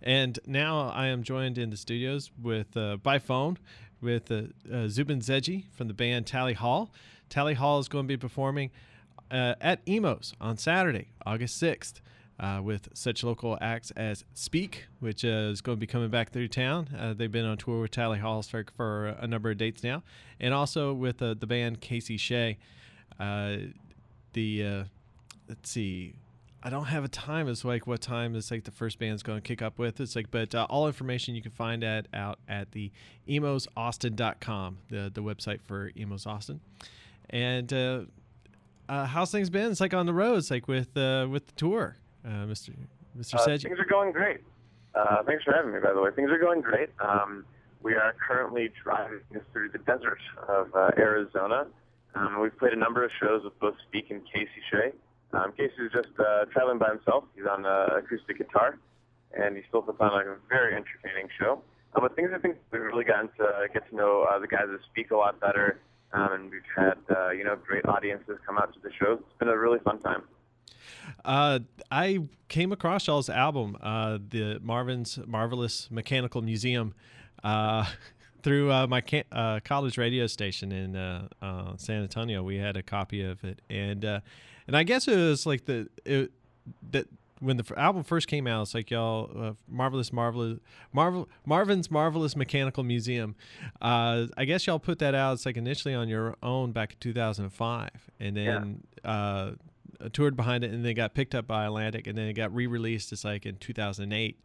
And now I am joined in the studios with by phone with Zubin Sedghi from the band Tally Hall. Tally Hall is going to be performing at Emo's on Saturday, August 6th. With such local acts as Speak, which is going to be coming back through town. They've been on tour with Tally Hall for a number of dates now, and also with the band Casey Shea. Let's see, I don't have a time as like what time is like the first band's going to kick up with. It's like, but all information you can find out at the emosaustin.com, the website for Emos Austin. And how's things been? It's like on the road. It's like with the tour. Mr. Sedghi. Things are going great. Thanks for having me, by the way. Things are going great. We are currently driving through the desert of Arizona. We've played a number of shows with both Speak and Casey Shea. Casey's just traveling by himself. He's on acoustic guitar, and he still puts on like a very entertaining show. But things I think we've really gotten to get to know the guys that Speak a lot better, and we've had great audiences come out to the shows. It's been a really fun time. I came across y'all's album, the Marvin's Marvelous Mechanical Museum, through my college radio station in San Antonio. We had a copy of it, and I guess it was like that when the album first came out, it's like y'all Marvin's Marvelous Mechanical Museum. I guess y'all put that out. It's like initially on your own back in 2005, and then. Yeah. Toured behind it, and then got picked up by Atlantic, and then it got re-released. It's like in 2008.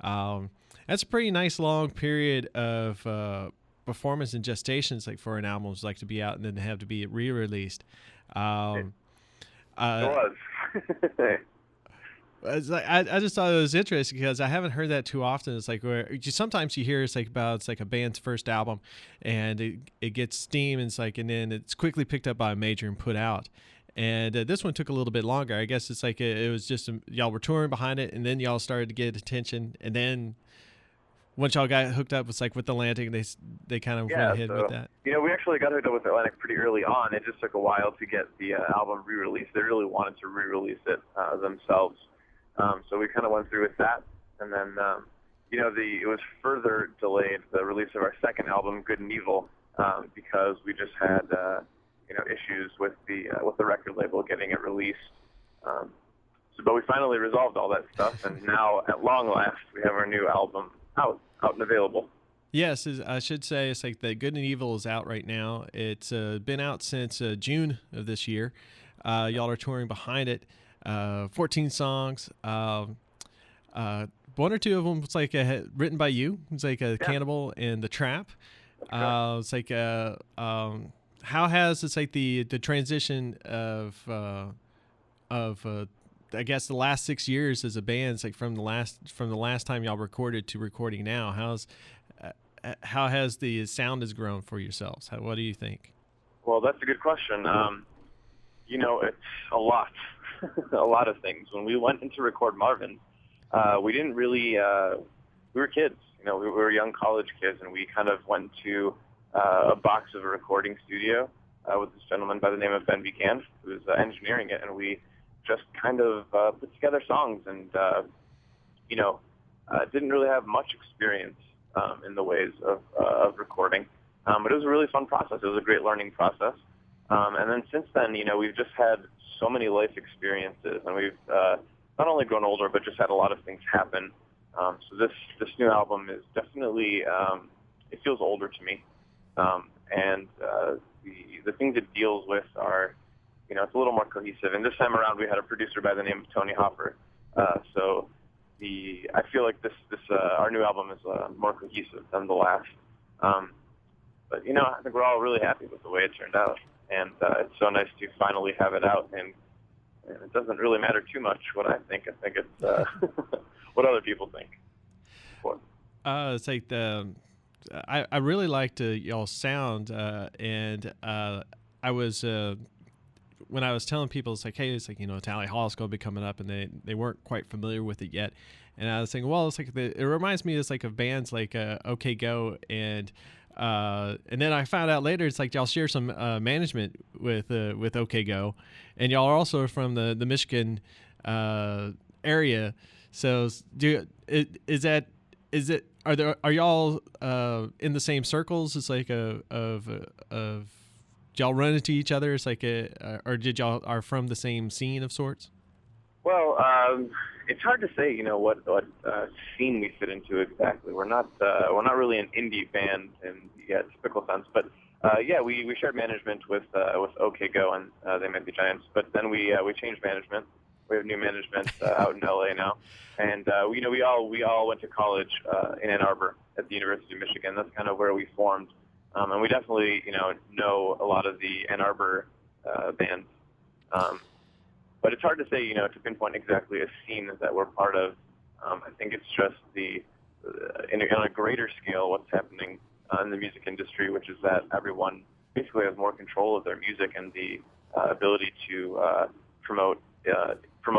That's a pretty nice long period of performance and gestations, like for an album, it's like to be out and then have to be re-released. It was. It's like, I just thought it was interesting because I haven't heard that too often. It's like where sometimes you hear it's like a band's first album, and it gets steam, and it's like, and then it's quickly picked up by a major and put out. And this one took a little bit longer. I guess it's like it was just y'all were touring behind it, and then y'all started to get attention. And then once y'all got hooked up, it's like with Atlantic, they kind of went ahead with that. We actually got hooked up with Atlantic pretty early on. It just took a while to get the album re-released. They really wanted to re-release it themselves, so we kind of went through with that. And then it was further delayed, the release of our second album, Good and Evil, because we just had issues with the record label getting it released. But we finally resolved all that stuff, and now at long last we have our new album out and available. Yes, I should say it's like the Good and Evil is out right now. It's been out since June of this year. Y'all are touring behind it. 14 songs. One or two of them was like written by you. It's like Cannibal and The Trap. It's like how has it's like the transition of I guess the last 6 years as a band, it's like from the last time y'all recorded to recording now, how has the sound has grown for yourselves? What do you think? Well, that's a good question. It's a lot, a lot of things. When we went into record Marvin, we didn't really. We were kids, we were young college kids, and we kind of went to a box of a recording studio with this gentleman by the name of Ben Buchan, who was engineering it, and we just kind of put together songs and, didn't really have much experience in the ways of recording. But it was a really fun process. It was a great learning process. And then since then, we've just had so many life experiences, and we've not only grown older, but just had a lot of things happen. So this new album is definitely, it feels older to me. And the things it deals with are, it's a little more cohesive. And this time around, we had a producer by the name of Tony Hopper. So I feel like this our new album is more cohesive than the last. But I think we're all really happy with the way it turned out, and it's so nice to finally have it out. And it doesn't really matter too much what I think. I think it's what other people think. It's like I really liked y'all's sound, and I was when I was telling people, it's like, hey, it's like Tally Hall is going to be coming up, and they weren't quite familiar with it yet, and I was thinking, well, it's like it reminds me of like of bands like OK Go, and then I found out later it's like y'all share some management with OK Go, and y'all are also from the Michigan area. So is that is it are y'all in the same circles? It's like of y'all run into each other? It's like or did y'all are from the same scene of sorts? Well, it's hard to say, what scene we fit into exactly. We're not really an indie band in the typical sense, but yeah, we shared management with OK Go, and they made the Giants. But then we changed management. We have new management out in LA now, and we all went to college in Ann Arbor at the University of Michigan. That's kind of where we formed, and we definitely know a lot of the Ann Arbor bands. But it's hard to say, to pinpoint exactly a scene that we're part of. I think it's just on a greater scale, what's happening in the music industry, which is that everyone basically has more control of their music and the ability to promote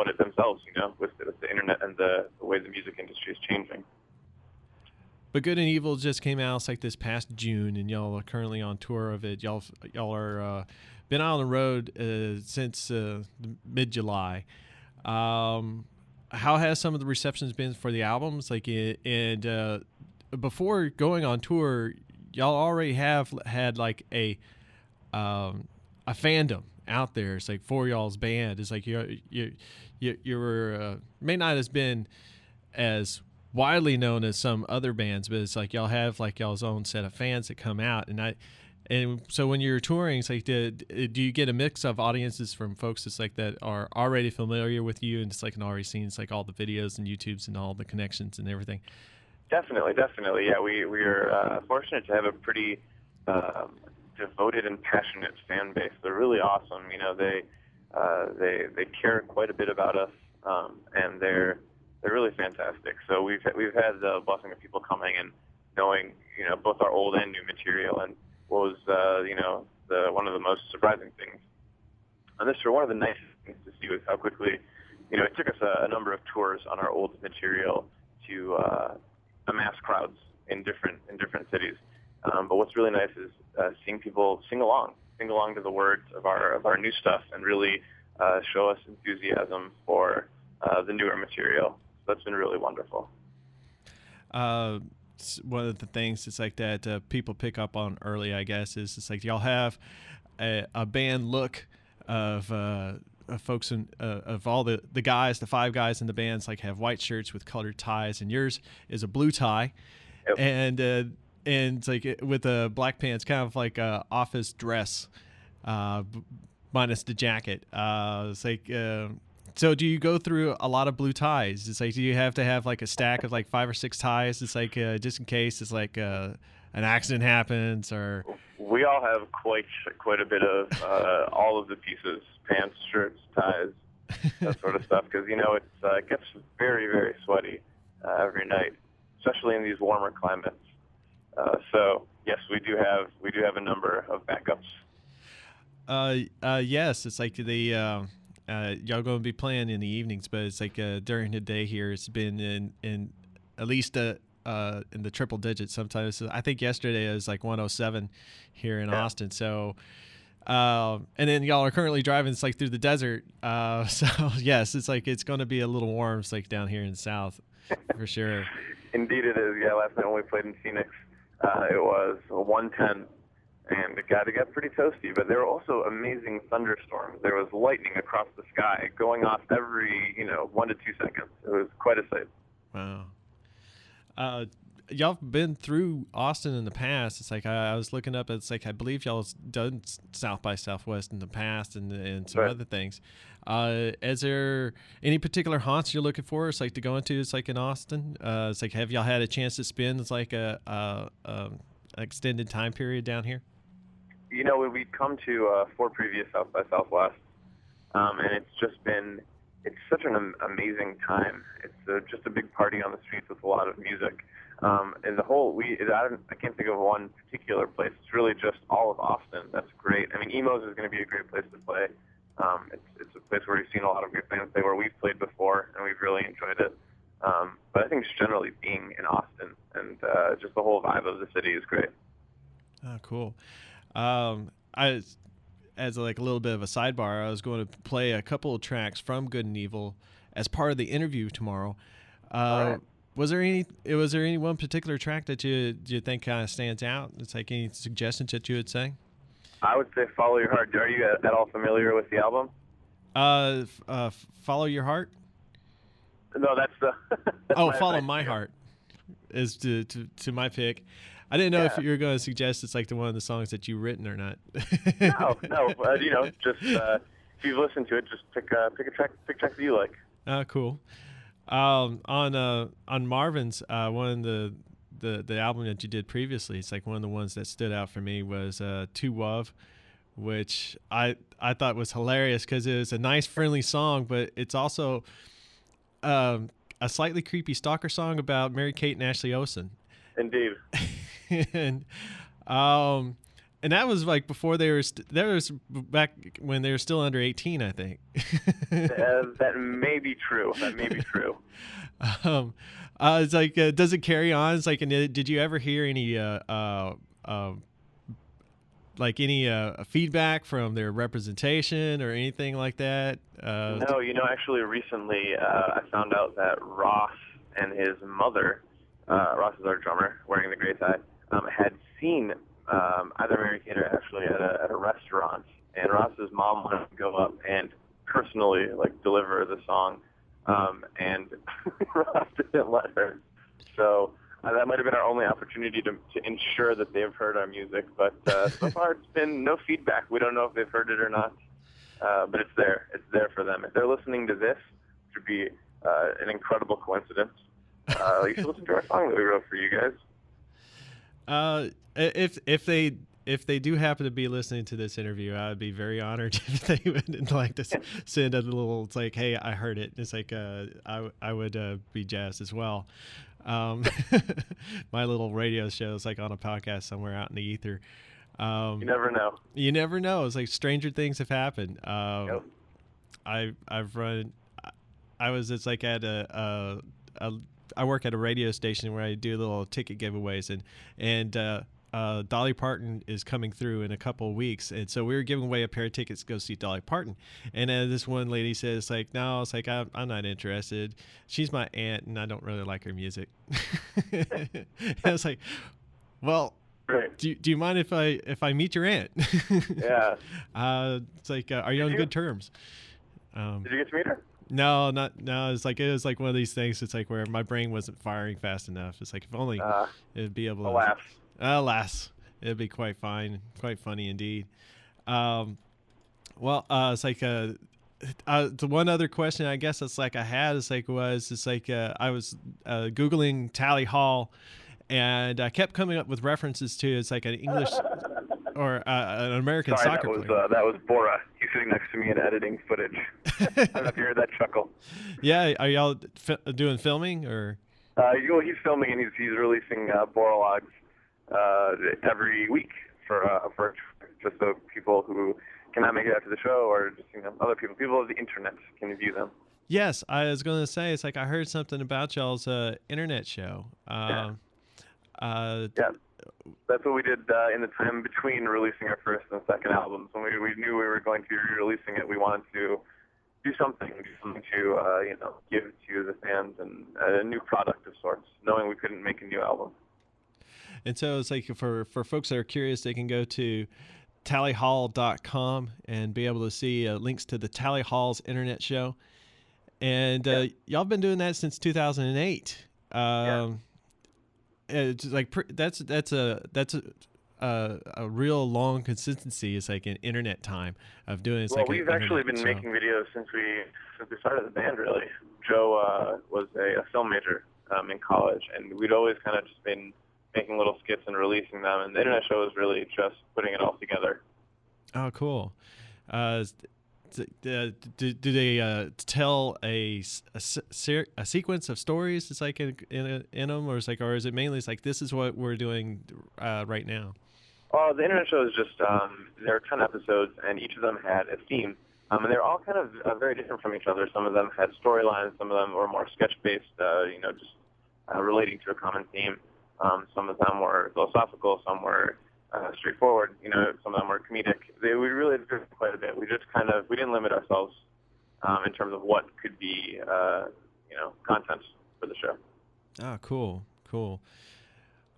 it themselves, with the internet and the way the music industry is changing. But Good and Evil just came out. It's like this past June, and y'all are currently on tour of it. Y'all are been out on the road since mid July. How has some of the receptions been for the albums? And before going on tour, y'all already have had like a fandom out there. It's like for y'all's band. It's like you were may not have been as widely known as some other bands, but it's like y'all have like y'all's own set of fans that come out, and so when you're touring, it's like do you get a mix of audiences from folks that's like that are already familiar with you and just like already seen it's like all the videos and YouTubes and all the connections and everything? Definitely. Yeah, we are fortunate to have a pretty devoted and passionate fan base. They're really awesome. They care quite a bit about us, and they're really fantastic. So we've had the blessing of people coming and knowing both our old and new material, and what was the one of the most surprising things. And this, one of the nicest things to see was how quickly it took us a number of tours on our old material to amass crowds in different cities. But what's really nice is seeing people sing along to the words of our new stuff, and really show us enthusiasm for the newer material. So that's been really wonderful. One of the things it's like that people pick up on early, I guess, is it's like y'all have a band look of folks of all the guys, the five guys in the bands, like have white shirts with colored ties, and yours is a blue tie. Yep. And it's like with the black pants, kind of like a office dress, minus the jacket. It's like. So do you go through a lot of blue ties? It's like, do you have to have like a stack of like 5 or 6 ties? It's like just in case it's like an accident happens, or we all have quite a bit of all of the pieces: pants, shirts, ties, that sort of stuff. Because it gets very, very sweaty every night, especially in these warmer climates. So yes, we do have a number of backups. Yes, it's like the. Y'all going to be playing in the evenings, but it's like during the day here, it's been in at least in the triple digits. Sometimes I think yesterday it was like 107 here in Austin. So, and then y'all are currently driving. It's like through the desert. So yes, it's like it's going to be a little warm. It's like down here in the South, for sure. Indeed, it is. Yeah, last night when we played in Phoenix, it was 110. And it got pretty toasty, but there were also amazing thunderstorms. There was lightning across the sky going off every 1 to 2 seconds. It was quite a sight. Wow. Y'all been through Austin in the past. It's like I was looking up. It's like I believe y'all done South by Southwest in the past and some other things. Is there any particular haunts you're looking for? It's like to go into. It's like in Austin. It's like have y'all had a chance to spend? It's like a extended time period down here. When we'd come to 4 previous South by Southwest, and it's such an amazing time. It's just a big party on the streets with a lot of music. And I can't think of one particular place. It's really just all of Austin. That's great. I mean, Emo's is going to be a great place to play. It's a place where we've seen a lot of great bands play, where we've played before, and we've really enjoyed it. But I think just generally being in Austin and just the whole vibe of the city is great. Oh, cool. As like a little bit of a sidebar, I was going to play a couple of tracks from Good and Evil as part of the interview tomorrow. All Uh, right. was there any one particular track that you think kind of stands out? It's like any suggestions that you would say? I would say Follow Your Heart. Are you at all familiar with the album? Follow your heart. No, that's the that's Oh, my follow advice my to you. heart is to my pick. I didn't know if Yeah. you were going to suggest it's like the one of the songs that you've written or not. No, no. Just if you've listened to it, just pick tracks that you like. Cool. On Marvin's one of the album that you did previously, it's like one of the ones that stood out for me was "To Wove," which I thought was hilarious because it was a nice, friendly song, but it's also a slightly creepy stalker song about Mary Kate and Ashley Olsen, Indeed. and um. And that was like before they were. That was back when they were still under 18, I think. That may be true. That may be true. um, it's like, does it carry on? It's like, and did you ever hear any, like any feedback from their representation or anything like that? No, actually, recently I found out that Ross and his mother, Ross is our drummer, wearing the gray tie, had seen either Mary Kate or Ashley at a restaurant, and Ross's mom wanted to go up and personally deliver the song, and Ross didn't let her. So that might have been our only opportunity to ensure that they've heard our music. But so far, it's been no feedback. We don't know if they've heard it or not, but it's there. It's there for them. If they're listening to this, which would be an incredible coincidence, you should listen to our song that we wrote for you guys. If they do happen to be listening to this interview, I would be very honored if they would like to send a little. It's like, hey, I heard it. It's like I would be jazzed as well. My little radio show is like on a podcast somewhere out in the ether. You never know. You never know. It's like stranger things have happened. Yep. I've run. I was it's like at I work at a radio station where I do little ticket giveaways, and Dolly Parton is coming through in a couple of weeks, and so we were giving away a pair of tickets to go see Dolly Parton. And this one lady says, like, no, it's like I'm not interested. She's my aunt, and I don't really like her music. And I was like, well, Right. do you mind if I meet your aunt? Yeah. It's like, are you on good terms? Did you get to meet her? No, not no. It was like one of these things. It's like where my brain wasn't firing fast enough. It's like if only it'd be able to. Alas, it'd be quite fine, quite funny indeed. It's like the one other question I guess it's like I had is like I was googling Tally Hall, and I kept coming up with references to it's like an English or an American Sorry, soccer player. that was Bora. He's sitting next to me and editing footage. I don't know if you heard that chuckle. Yeah, are y'all doing filming or? He's filming and he's releasing Bora logs every week for just so people who cannot make it out to the show or just other people of the internet can view them. Yes, I was going to say it's like I heard something about y'all's internet show. Yeah, that's what we did in the time between releasing our first and second albums. When we knew we were going to be releasing it, we wanted to do something to give to the fans and a new product of sorts, knowing we couldn't make a new album. And so it's like for folks that are curious, they can go to tallyhall.com and be able to see links to the Tally Hall's internet show. And y'all been doing that since 2008. It's like that's a real long consistency. It's like an internet time of doing. It's like we've actually been making videos since we started the band. Really, Joe was a film major in college, and we'd always kind of just been making little skits and releasing them. And the internet show is really just putting it all together. Oh, cool. Do they tell a sequence of stories? It's like in them, or is it mainly it's like this is what we're doing right now? Well, the internet show is just there are 10 episodes, and each of them had a theme, and they're all kind of very different from each other. Some of them had storylines, some of them were more sketch-based, just relating to a common theme. Some of them were philosophical, some were straightforward. Some of them were comedic. We really did quite a bit. We didn't limit ourselves in terms of what could be, content. for the show. Oh, cool, cool.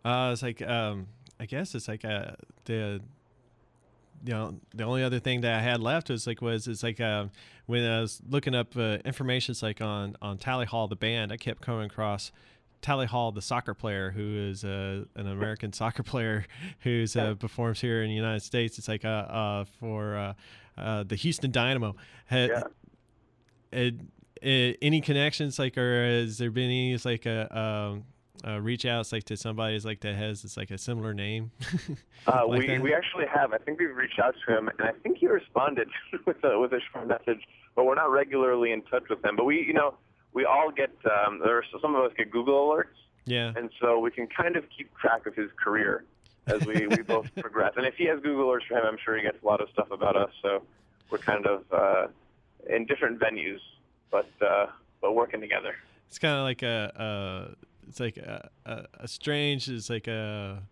It's like I guess it's like the the only other thing that I had left was when I was looking up information, it's like on Tally Hall the band, I kept coming across Tally Hall the soccer player, who is an American soccer player who's performs here in the United States. It's like for the Houston Dynamo. Yeah. Any connections, like, or has there been any like reach outs like to somebody like that has it's like a similar name? Like we actually have. I think we've reached out to him, and I think he responded with a short message. But we're not regularly in touch with him. But we all get some of us get Google alerts. Yeah. And so we can kind of keep track of his career as we both progress. And if he has Google alerts for him, I'm sure he gets a lot of stuff about us. So we're kind of in different venues, but working together. It's kind of like it's like a strange, it's like a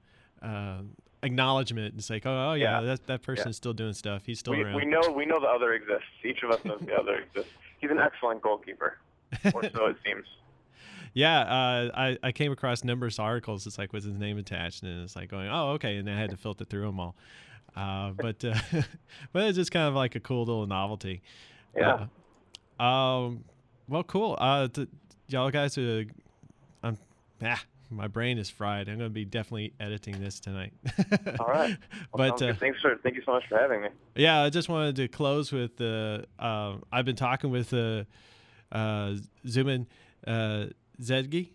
acknowledgement. It's like, oh yeah, that person's still doing stuff. He's still around. We know the other exists. Each of us knows the other exists. He's an excellent goalkeeper, or so it seems. Yeah, I came across numerous articles. It's like with his name attached, and it's like going, oh okay, and I had to filter through them all. But it's just kind of like a cool little novelty. Yeah. Well, cool. Y'all guys, my brain is fried. I'm gonna be definitely editing this tonight. All right. Well, But thank you so much for having me. yeah, I just wanted to close with I've been talking with Zubin Sedghi.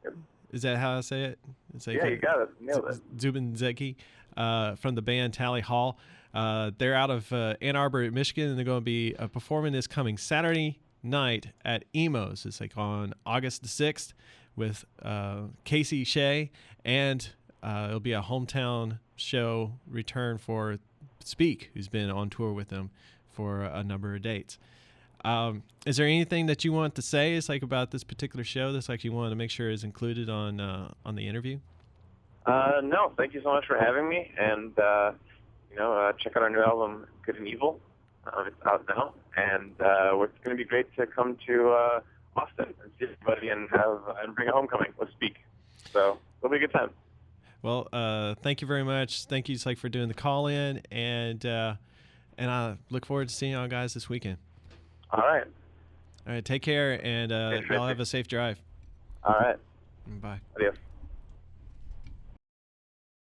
Yep. Is that how I say it? It's like, Yeah, you got it. Nailed it. Zubin Sedghi from the band Tally Hall. They're out of Ann Arbor, Michigan, and they're going to be performing this coming Saturday night at Emo's. It's like on August the 6th with Casey Shea, and it'll be a hometown show return for Speak, who's been on tour with them for a number of dates. Is there anything that you want to say is like about this particular show that's like you want to make sure is included on the interview? No, thank you so much for having me, and check out our new album, Good and Evil. It's out now, and it's going to be great to come to Austin and see everybody and bring a homecoming with Speak. So it'll be a good time. Well, thank you very much. Thank you, for doing the call in, and I look forward to seeing y'all guys this weekend. All right. All right, take care, and y'all have a safe drive. All right. Bye. Adios.